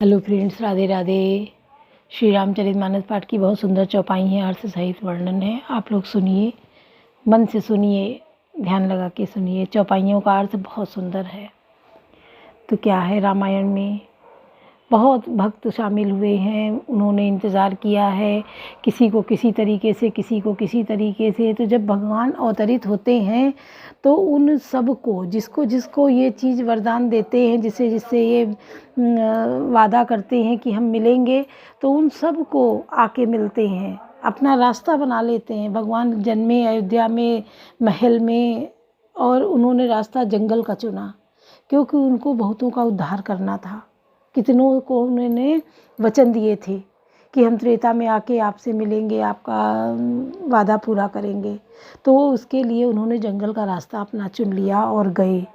Hello friends, Radhe Radhe. Shri Ramcharitmanas पाठ की बहुत सुंदर चौपाई है, अर्थ सहित वर्णन है। आप लोग सुनिए, मन से सुनिए, ध्यान लगा के सुनिए। चौपाइयों का अर्थ बहुत सुंदर है। तो क्या है, रामायण में बहुत भक्त शामिल हुए हैं। उन्होंने इंतज़ार किया है, किसी को किसी तरीके से, किसी को किसी तरीके से। तो जब भगवान अवतरित होते हैं तो उन सब को, जिसको जिसको ये चीज़ वरदान देते हैं, जिससे जिससे ये वादा करते हैं कि हम मिलेंगे, तो उन सब को आके मिलते हैं, अपना रास्ता बना लेते हैं। भगवान जन्मे अयोध्या में, महल में, और उन्होंने रास्ता जंगल का चुना, क्योंकि उनको बहुतों का उद्धार करना था। कितनों को उन्होंने वचन दिए थे कि हम त्रेता में आके आपसे मिलेंगे, आपका वादा पूरा करेंगे। तो उसके लिए उन्होंने जंगल का रास्ता अपना चुन लिया और गए,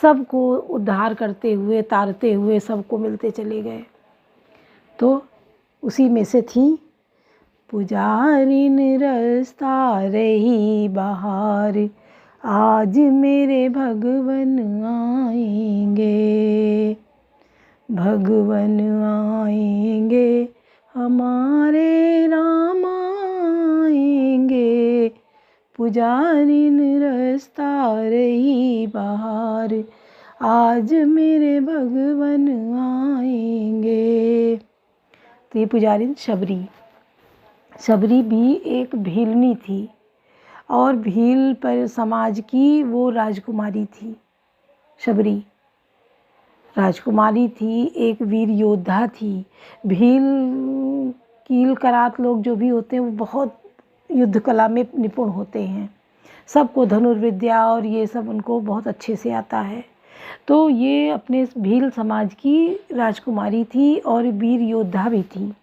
सबको उद्धार करते हुए, तारते हुए सबको मिलते चले गए। तो उसी में से थी, पुजारिन रास्ता रही बहार, आज मेरे भगवन आएंगे, भगवन आएंगे, हमारे राम आएंगे। पुजारिन रास्ता रही बहार, आज मेरे भगवन आएंगे। तो ये पुजारिन शबरी भी एक भीलनी थी, और भील पर समाज की वो राजकुमारी थी। शबरी राजकुमारी थी, एक वीर योद्धा थी। भील कील करात लोग जो भी होते हैं वो बहुत युद्ध कला में निपुण होते हैं, सबको धनुर्विद्या और ये सब उनको बहुत अच्छे से आता है। तो ये अपने भील समाज की राजकुमारी थी और वीर योद्धा भी थी।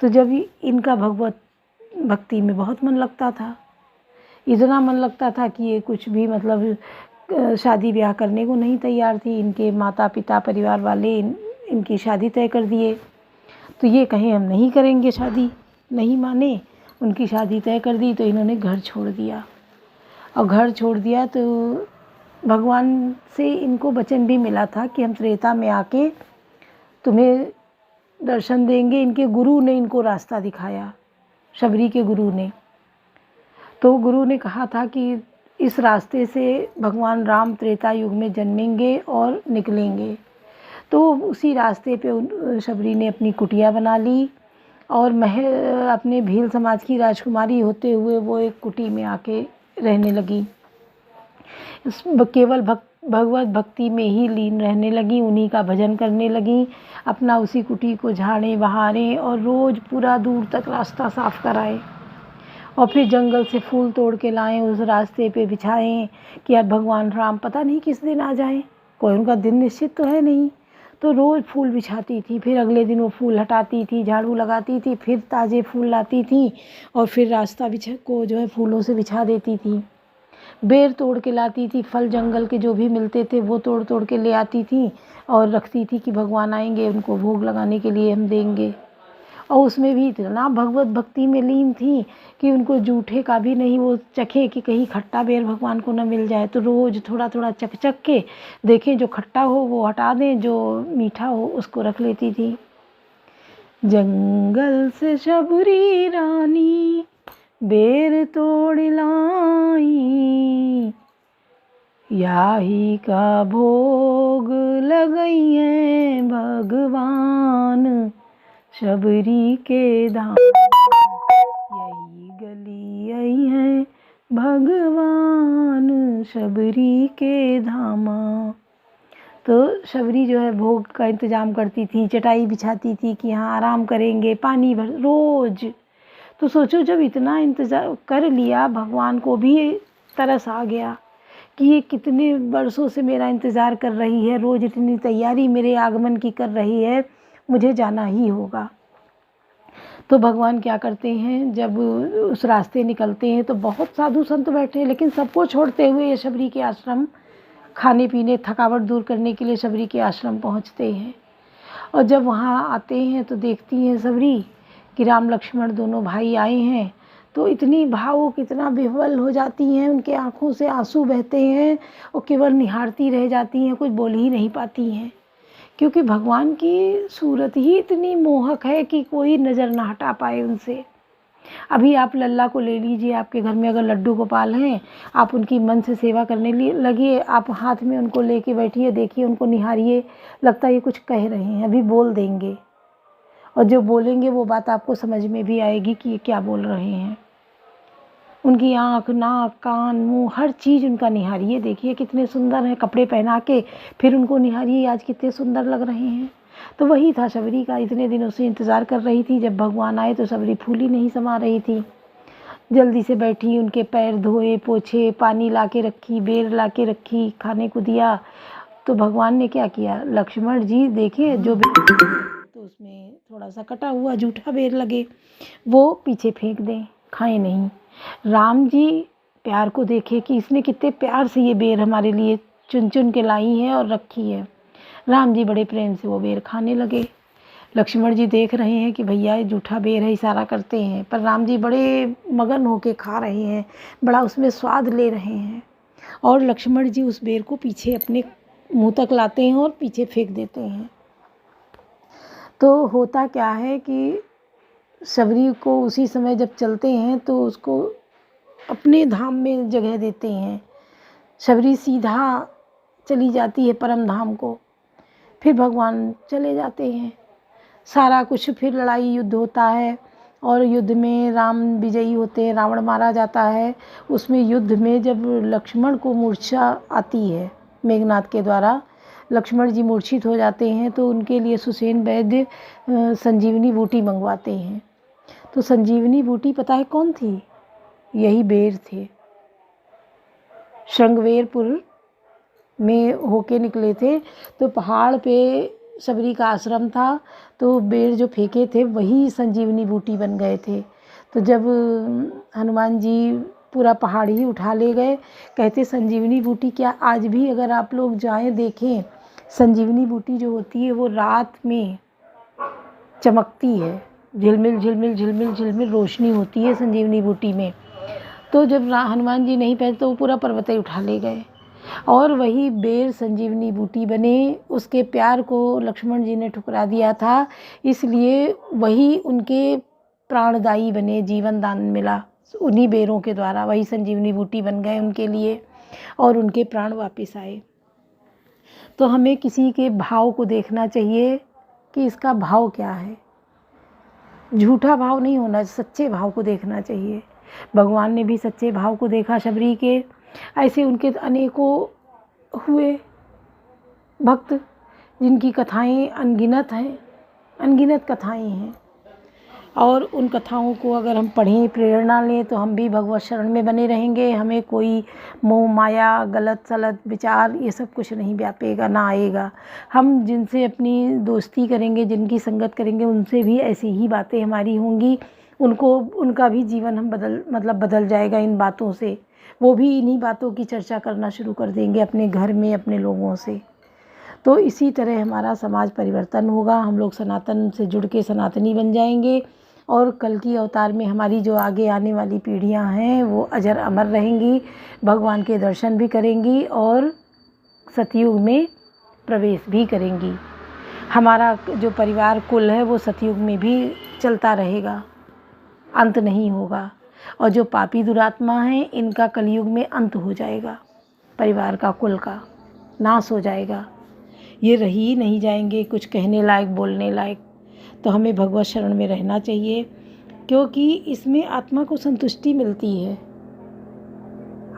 तो जब इनका भगवत भक्ति में बहुत मन लगता था, इतना मन लगता था कि ये कुछ भी मतलब शादी ब्याह करने को नहीं तैयार थी। इनके माता पिता परिवार वाले इनकी शादी तय कर दिए। तो ये कहें हम नहीं करेंगे शादी, नहीं माने, उनकी शादी तय कर दी। तो इन्होंने घर छोड़ दिया, और घर छोड़ दिया तो भगवान से इनको वचन भी मिला था कि हम त्रेता में आके तुम्हें दर्शन देंगे। इनके गुरु ने इनको रास्ता दिखाया, शबरी के गुरु ने। तो गुरु ने कहा था कि इस रास्ते से भगवान राम त्रेता युग में जन्मेंगे और निकलेंगे। तो उसी रास्ते पे शबरी ने अपनी कुटिया बना ली, और अपने भील समाज की राजकुमारी होते हुए वो एक कुटी में आके रहने लगी। केवल भगवत भक्ति में ही लीन रहने लगी, उन्हीं का भजन करने लगी। अपना उसी कुटी को झाड़ें बहारें और रोज़ पूरा दूर तक रास्ता साफ कराएं, और फिर जंगल से फूल तोड़ के लाएं, उस रास्ते पे बिछाएं कि अब भगवान राम पता नहीं किस दिन आ जाएं, कोई उनका दिन निश्चित तो है नहीं। तो रोज़ फूल बिछाती थी, फिर अगले दिन वो फूल हटाती थी, झाड़ू लगाती थी, फिर ताज़े फूल लाती थी, और फिर रास्ता को जो है फूलों से बिछा देती थी। बेर तोड़ के लाती थी, फल जंगल के जो भी मिलते थे वो तोड़ तोड़ के ले आती थी, और रखती थी कि भगवान आएंगे, उनको भोग लगाने के लिए हम देंगे। और उसमें भी इतना भगवत भक्ति में लीन थी कि उनको जूठे का भी नहीं वो चखे कि कहीं खट्टा बेर भगवान को न मिल जाए। तो रोज़ थोड़ा थोड़ा चख चख के देखें, जो खट्टा हो वो हटा दें, जो मीठा हो उसको रख लेती थी। जंगल से शबरी रानी बेर तोड़ लाई, याही का भोग लगई है भगवान, शबरी के धाम यही गली आई है भगवान, शबरी के धामा। तो शबरी जो है भोग का इंतज़ाम करती थी, चटाई बिछाती थी कि हाँ आराम करेंगे, पानी भर रोज़। तो सोचो, जब इतना इंतज़ार कर लिया, भगवान को भी तरस आ गया कि ये कितने वर्षों से मेरा इंतज़ार कर रही है, रोज़ इतनी तैयारी मेरे आगमन की कर रही है, मुझे जाना ही होगा। तो भगवान क्या करते हैं, जब उस रास्ते निकलते हैं तो बहुत साधु संत बैठे हैं, लेकिन सबको छोड़ते हुए ये शबरी के आश्रम, खाने पीने थकावट दूर करने के लिए शबरी के आश्रम पहुंचते हैं। और जब वहाँ आते हैं तो देखती हैं शबरी कि राम लक्ष्मण दोनों भाई आए हैं। तो इतनी भावुक, इतना विह्वल हो जाती हैं, उनके आँखों से आंसू बहते हैं, और केवल निहारती रह जाती हैं, कुछ बोल ही नहीं पाती हैं क्योंकि भगवान की सूरत ही इतनी मोहक है कि कोई नज़र ना हटा पाए उनसे। अभी आप लल्ला को ले लीजिए, आपके घर में अगर लड्डू गोपाल हैं, आप उनकी मन से सेवा करने लगिए, आप हाथ में उनको लेके बैठिए, देखिए उनको निहारिए, लगता है ये कुछ कह रहे हैं, अभी बोल देंगे, और जो बोलेंगे वो बात आपको समझ में भी आएगी कि ये क्या बोल रहे हैं। उनकी आँख, नाक, कान, मुंह, हर चीज़ उनका निहारिए, देखिए कितने सुंदर हैं, कपड़े पहना के फिर उनको निहारिए, आज कितने सुंदर लग रहे हैं। तो वही था शबरी का, इतने दिनों से इंतज़ार कर रही थी, जब भगवान आए तो शबरी फूली नहीं समा रही थी। जल्दी से बैठी, उनके पैर धोए, पोछे, पानी ला के रखी, बेर ला के रखी, खाने को दिया। तो भगवान ने क्या किया, लक्ष्मण जी देखे जो तो उसमें थोड़ा सा कटा हुआ जूठा बेर लगे, वो पीछे फेंक दें, खाएं नहीं। राम जी प्यार को देखे कि इसने कितने प्यार से ये बेर हमारे लिए चुन चुन के लाई है और रखी है। राम जी बड़े प्रेम से वो बेर खाने लगे। लक्ष्मण जी देख रहे हैं कि भैया ये जूठा बेर है, इशारा करते हैं, पर राम जी बड़े मगन होके खा रहे हैं, बड़ा उसमें स्वाद ले रहे हैं। और लक्ष्मण जी उस बेर को पीछे अपने मुंह तक लाते हैं और पीछे फेंक देते हैं। तो होता क्या है कि शबरी को उसी समय जब चलते हैं तो उसको अपने धाम में जगह देते हैं। शबरी सीधा चली जाती है परम धाम को, फिर भगवान चले जाते हैं। सारा कुछ, फिर लड़ाई युद्ध होता है और युद्ध में राम विजयी होते हैं, रावण मारा जाता है। उसमें युद्ध में जब लक्ष्मण को मूर्छा आती है मेघनाथ के द्वारा, लक्ष्मण जी मूर्छित हो जाते हैं, तो उनके लिए सुसेन वैद्य संजीवनी बूटी मंगवाते हैं। तो संजीवनी बूटी पता है कौन थी, यही बेर थे। श्रृंगवेरपुर में होके निकले थे, तो पहाड़ पे शबरी का आश्रम था, तो बेर जो फेंके थे वही संजीवनी बूटी बन गए थे। तो जब हनुमान जी पूरा पहाड़ ही उठा ले गए, कहते संजीवनी बूटी क्या, आज भी अगर आप लोग जाएं देखें, संजीवनी बूटी जो होती है वो रात में चमकती है, झिलमिल झिलमिल झिलमिल झिलमिल रोशनी होती है संजीवनी बूटी में। तो जब हनुमान जी नहीं पहुंचे तो वो पूरा पर्वत ही उठा ले गए, और वही बेर संजीवनी बूटी बने। उसके प्यार को लक्ष्मण जी ने ठुकरा दिया था, इसलिए वही उनके प्राणदायी बने, जीवन दान मिला उन्हीं बेरों के द्वारा, वही संजीवनी बूटी बन गए उनके लिए और उनके प्राण वापस आए। तो हमें किसी के भाव को देखना चाहिए कि इसका भाव क्या है, झूठा भाव नहीं होना, सच्चे भाव को देखना चाहिए। भगवान ने भी सच्चे भाव को देखा शबरी के, ऐसे उनके अनेकों हुए भक्त जिनकी कथाएं अनगिनत हैं, अनगिनत कथाएं हैं, और उन कथाओं को अगर हम पढ़ें, प्रेरणा लें, तो हम भी भगवत शरण में बने रहेंगे। हमें कोई मोह माया, गलत सलत विचार, ये सब कुछ नहीं व्यापेगा, ना आएगा। हम जिनसे अपनी दोस्ती करेंगे, जिनकी संगत करेंगे, उनसे भी ऐसी ही बातें हमारी होंगी। उनका भी जीवन हम बदल जाएगा इन बातों से। वो भी इन्हीं बातों की चर्चा करना शुरू कर देंगे अपने घर में, अपने लोगों से। तो इसी तरह हमारा समाज परिवर्तन होगा, हम लोग सनातन से जुड़ के सनातनी बन जाएंगे, और कल की अवतार में हमारी जो आगे आने वाली पीढ़ियां हैं वो अजर अमर रहेंगी, भगवान के दर्शन भी करेंगी और सतयुग में प्रवेश भी करेंगी। हमारा जो परिवार कुल है वो सतयुग में भी चलता रहेगा, अंत नहीं होगा। और जो पापी दुरात्मा हैं इनका कलयुग में अंत हो जाएगा, परिवार का, कुल का नाश हो जाएगा, ये रही ही नहीं जाएंगे कुछ कहने लायक, बोलने लायक। तो हमें भगवत शरण में रहना चाहिए, क्योंकि इसमें आत्मा को संतुष्टि मिलती है।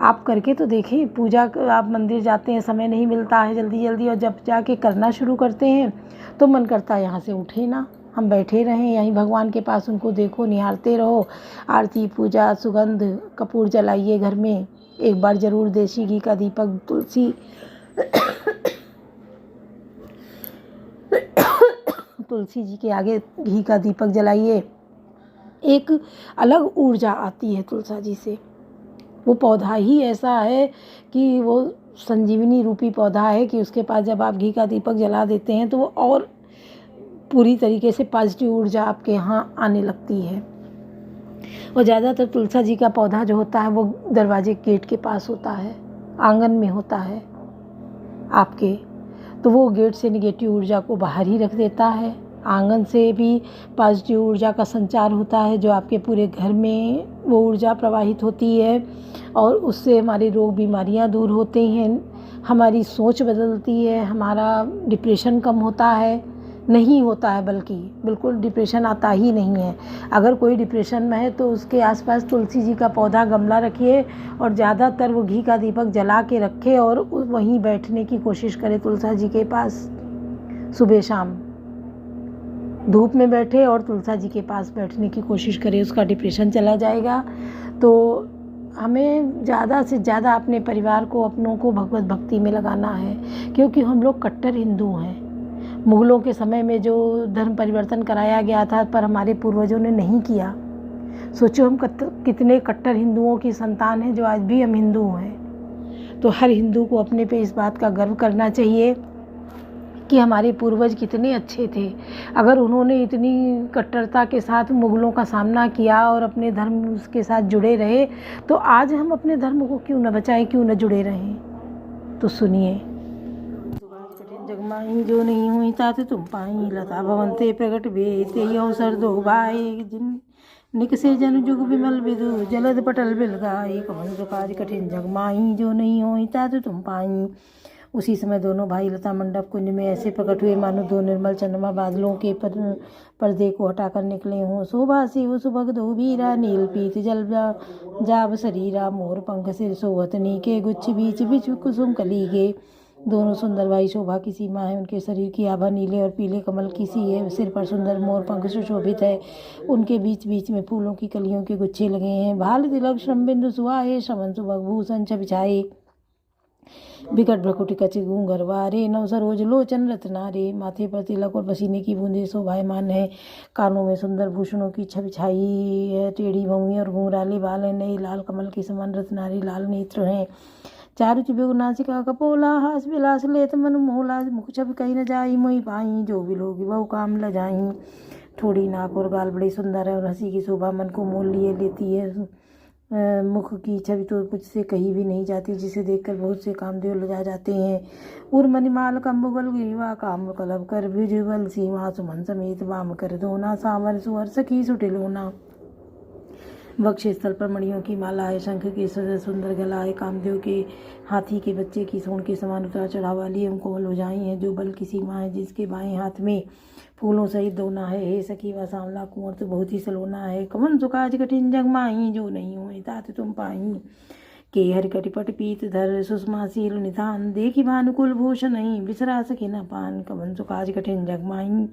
आप करके तो देखें, पूजा आप मंदिर जाते हैं, समय नहीं मिलता है जल्दी जल्दी, और जब जाके करना शुरू करते हैं तो मन करता है यहाँ से उठे ना, हम बैठे रहें यहीं भगवान के पास, उनको देखो, निहारते रहो। आरती, पूजा, सुगंध, कपूर जलाइए घर में, एक बार ज़रूर देसी घी का दीपक, तुलसी जी के आगे घी का दीपक जलाइए। एक अलग ऊर्जा आती है तुलसी जी से। वो पौधा ही ऐसा है कि वो संजीवनी रूपी पौधा है कि उसके पास जब आप घी का दीपक जला देते हैं तो वो और पूरी तरीके से पॉजिटिव ऊर्जा आपके यहाँ आने लगती है। और ज़्यादातर तुलसी जी का पौधा जो होता है वो दरवाजे गेट के पास होता है, आंगन में होता है आपके। तो वो गेट से नेगेटिव ऊर्जा को बाहर ही रख देता है। आंगन से भी पॉजिटिव ऊर्जा का संचार होता है, जो आपके पूरे घर में वो ऊर्जा प्रवाहित होती है और उससे हमारे रोग बीमारियां दूर होते हैं, हमारी सोच बदलती है, हमारा डिप्रेशन कम होता है, नहीं होता है, बल्कि बिल्कुल डिप्रेशन आता ही नहीं है। अगर कोई डिप्रेशन में है तो उसके आसपास तुलसी जी का पौधा गमला रखिए और ज़्यादातर वो घी का दीपक जला के रखे और वहीं बैठने की कोशिश करें तुलसी जी के पास। सुबह शाम धूप में बैठे और तुलसी जी के पास बैठने की कोशिश करें, उसका डिप्रेशन चला जाएगा। तो हमें ज़्यादा से ज़्यादा अपने परिवार को, अपनों को भगवत भक्ति में लगाना है, क्योंकि हम लोग कट्टर हिंदू हैं। मुग़लों के समय में जो धर्म परिवर्तन कराया गया था, पर हमारे पूर्वजों ने नहीं किया। सोचो हम कितने कट्टर हिंदुओं की संतान हैं, जो आज भी हम हिंदू हैं। तो हर हिंदू को अपने पे इस बात का गर्व करना चाहिए कि हमारे पूर्वज कितने अच्छे थे। अगर उन्होंने इतनी कट्टरता के साथ मुग़लों का सामना किया और अपने धर्म के साथ जुड़े रहे, तो आज हम अपने धर्म को क्यों न बचाएं, क्यों न जुड़े रहें। तो सुनिए। जगमाई जो नहीं हुई तात तुम पाई, लता भवंते प्रगट भे ते अवसर दो भाई, जिन निकसे जन जुग विमल विदु जलद पटल बिल गाई, कवन कार्य कठिन जगमाई जो नहीं हुई तात तुम पाई। उसी समय दोनों भाई लता मंडप कुंज में ऐसे प्रकट हुए मानो दो निर्मल चंद्रमा बादलों के पर्दे को हटाकर निकले हों। शोभा से वो सुभग दो वीरा, नील पीत जल जाब शरीरा, मोर पंख सिर सोहतनी के गुच्छ बीच बीच कुसुम कली गे। दोनों सुंदर भाई, शोभा की सीमा है, उनके शरीर की आभा नीले और पीले कमल की सी है, सिर पर सुंदर मोर पंख सुशोभित है, उनके बीच बीच में फूलों की कलियों के गुच्छे लगे हैं। भाल तिलक श्रम बिंदु सुहाए, श्रवण सुभग भूषण छबिछाए, विकट भ्रकुटी कच घूंघरवारे, नव सरोज लोचन रत्नारे। माथे पर तिलक और पसीने की बूंदें शोभायमान है, कानों में सुंदर भूषणों की छबिछाई है, टेढ़ी भौंगी और घुंघराले बाल है, नए लाल कमल के समान रत्नारे लाल नेत्र हैं। चारु चिबुक नासिका कपोला, हास विलास लेत मन मोहला, मुख छब कहीं न जाई मोहि पाई, जो भी लोग बहु काम ल जाई। थोड़ी नाक और गाल बड़ी सुंदर है और हंसी की शोभा मन को मोल लिए लेती है। मुख की छवि तो कुछ से कहीं भी नहीं जाती, जिसे देखकर बहुत से कामदेव लजा जाते हैं। उर्मनिमाल कंबुगल गिरिवा, काम कलब कर भुजबल सीमा, सुमन समेत वाम कर दोना, सावर सुअर सखी सुटिलोना। वक्ष स्थल पर मणियों की माला है, शंख के सुंदर गला है, कामदेव के हाथी के बच्चे की सूंड के समान उतार चढ़ाव वाली एवं कोमल भुजाएं हैं, जो बल की सीमा है, जिसके बाएं हाथ में फूलों सहित दोना है। हे सखी व सांवला कुंवर तो बहुत ही सलोना है, कमन सुकाज कठिन जगमाही, जो नहीं हुई तात तुम पाई। के हरि कटिपट पीत धर, सुषमाशील निधान, देखी भानुकुल भूषण नहीं, बिसरा सके न पान, कमन सुकाज कठिन जगमाही,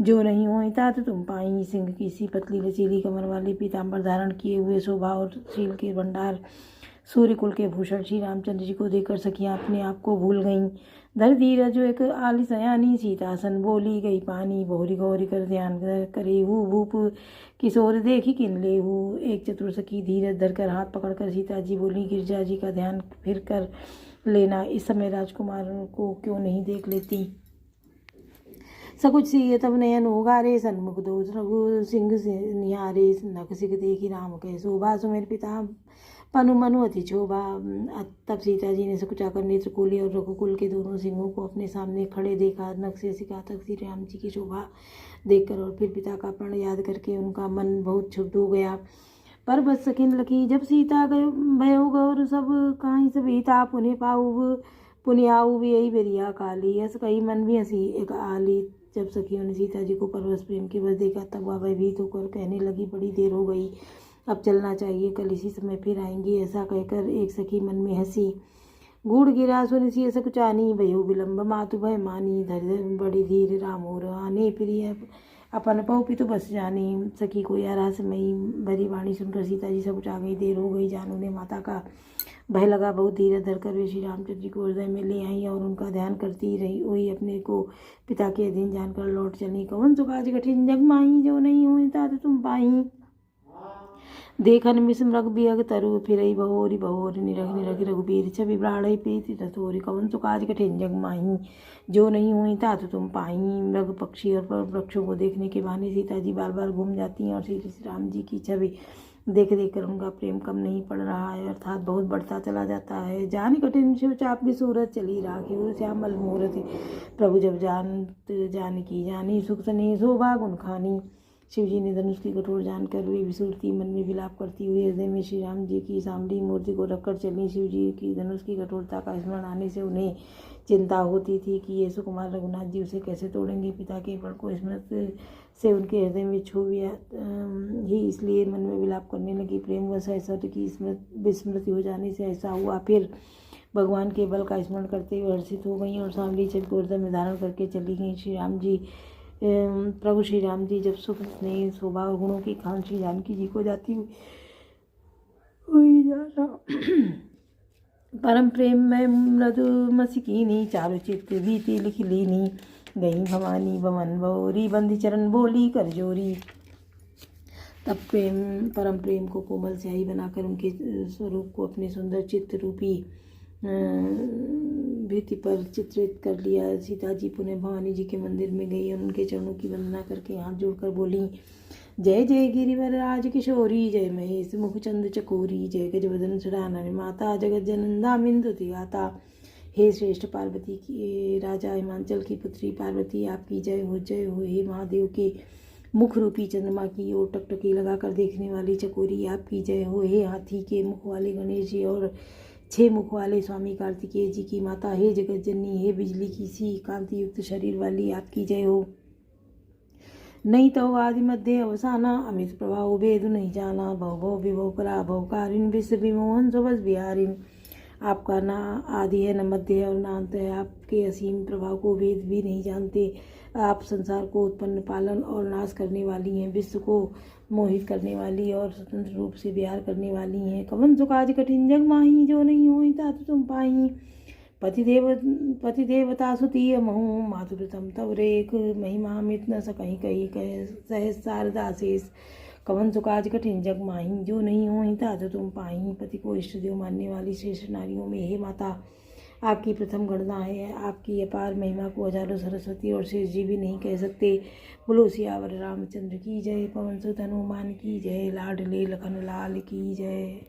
जो नहीं हुई तात तुम पाई। सिंह की सी पतली लचीली कमर वाली पीताम्बर धारण किए हुए शोभा और शील के भंडार, सूर्य कुल के भूषण श्री रामचंद्र जी को देखकर सखियां अपने आप को भूल गईं। धर धीरज जो एक आली सयानी, सीतासन बोली गई पानी, बोहरी गौरी कर ध्यान करे हु, भूप किशोर देखी किन ले हु। एक चतुर सखी धीरज धरकर हाथ पकड़कर सीता जी बोली, गिरजा जी का ध्यान फिर कर लेना, इस समय राजकुमार को क्यों नहीं देख लेती। सकुच सी तब नयन उगारे, सन्मुख दो रघु सिंह निहारे, नख सिख देखी राम कह शोभा, सुमेर पिता पनु मनु अति शोभा। तब सीता जी ने सकुचाकर नेत्र खोले और रघुकुल के दोनों सिंहों को अपने सामने खड़े देखा। नख से सिखा तक श्री राम जी की शोभा देखकर और फिर पिता का प्रण याद करके उनका मन बहुत क्षुब्ध हो गया। पर बस सकिन लकी जब सीता भयो गौर, सब कहीं सभीता पुण्य पाऊ पुण्याऊ भी यही बेरिया काली, हंस कही मन भी हंसी एक आली। जब सखियों ने सीता जी को परवश प्रेम के बस देखा, तब वह भयभीत होकर कहने लगी, बड़ी देर हो गई, अब चलना चाहिए, कल इसी समय फिर आएंगी। ऐसा कहकर एक सखी मन में हंसी। गूढ़ गिरा सुनिसिय सकुचानी, भयो विलम्ब मातु भय मानी, धर बड़ी धीर राम और आने, प्रिय अपन पौ पितु बस जानी। सखी को यह रहस्यमयी भरी वाणी सुनकर सीता जी सकुचा गई। देर हो गई, जान उन्हें माता का भय लगा। बहुत धीरज धरकर वे श्री रामचंद्र जी को हृदय में ले आई और उनका ध्यान करती रही। वही अपने को पिता के अधीन जानकर लौट चली। कवन सुकाज कठिन जगमाही, जो नहीं हुई तात तुम पाई। देखन मिस मृग बियग तरु, फिरई बहोरी बहोरी, निरख निरख रघुबीर छवि ब्राढ़ई प्रीति रथोरी। कवन सुकाज कठिन जगमाही, जो नहीं हुई तात तुम पाई। मृग पक्षी और वृक्षों को देखने के बहाने सीता जी बार बार घूम जाती हैं और श्री राम जी की छवि देख देख कर उनका प्रेम कम नहीं पड़ रहा है, अर्थात बहुत बढ़ता चला जाता है। जानी कठिन शिव चाप भी सूरत चली राखी श्यामल मूर्ति, प्रभु जब जानकी जानी सुख सने शोभा गुण खानी। शिवजी ने धनुष की कठोर जानकर वे विसूरती मन में विलाप करती हुई हृदय में श्री राम जी की सामरी मूर्ति को रखकर चली। शिवजी की धनुष की कठोरता का स्मरण आने से उन्हें चिंता होती थी कि ये सुकुमार रघुनाथ जी उसे कैसे तोड़ेंगे। पिता के प्रण को स्मृत से उनके हृदय में छू ही इसलिए मन में विलाप करने लगी। प्रेमवश ऐश्वर्य की विस्मृति हो जाने से ऐसा हुआ। फिर भगवान के बल का स्मरण करते हुए हर्षित हो गई और सामरी छवि को हृदय में धारण करके चली गई। प्रभु श्री राम जी जब सुख स्नेह शोभा और गुणों की खान श्री जानकी जी को जाती हुई परम प्रेम में मृदु मसिकीनी, चारु चित्र बीती लिख लीनी, गई भवानी भवन भौरी, बंदी चरण बोली कर जोरी। तब परम प्रेम को कोमल स्याही बनाकर उनके स्वरूप को अपने सुंदर चित्र रूपी भित्ति पर चित्रित कर लिया। सीता जी पुनः भवानी जी के मंदिर में गई और उनके चरणों की वंदना करके हाथ जोड़कर बोली, जय जय गिरिवर राज किशोरी, जय महेश मुखचंद चकोरी, जय गजवदन सुरानन माता, जगत जनंदा बिंदु गाता। हे श्रेष्ठ पार्वती की राजा हिमांचल की पुत्री पार्वती, आपकी जय हो जय हो। हे महादेव के मुख रूपी चंद्रमा की ओर टकटकी लगाकर देखने वाली चकोरी, आपकी जय हो। हे हाथी के मुख वाले गणेश जी और 6 मुख वाले स्वामी कार्तिकेय जी की माता, हे जगत जननी, हे बिजली की सी कांति युक्त शरीर वाली, आपकी जय हो। नहीं तो आदि मध्य अवसाना, अमित प्रभाव भेद नहीं जाना, भव भव विभव परा भवकारिन, विश्व विमोहन सुबस बिहारिन। आपका ना आदि है न मध्य है और ना अंत है, आपके असीम प्रभाव को भेद भी नहीं जानते। आप संसार को उत्पन्न पालन और नाश करने वाली हैं, विश्व को मोहित करने वाली और स्वतंत्र रूप से विहार करने वाली हैं। कवन सुकाज कठिन जग माही, जो नहीं होई तात तुम पाही। पति देवता सुतीय महु, मातुरतम तव रेख, महिमा मित न सकहीं कही कह सहज शारदा शेष। कवन सुकाज कठिन जग माही, जो नहीं होई तात तुम पाही। पति को इष्ट देव मानने वाली श्रेष्ठ नारियों में हे माता, आपकी प्रथम गणना है। आपकी अपार महिमा को हजारों सरस्वती और शेष जी भी नहीं कह सकते। बोलो सियावर रामचंद्र की जय, पवन सुत हनुमान की जय, लाडले लखन लाल की जय।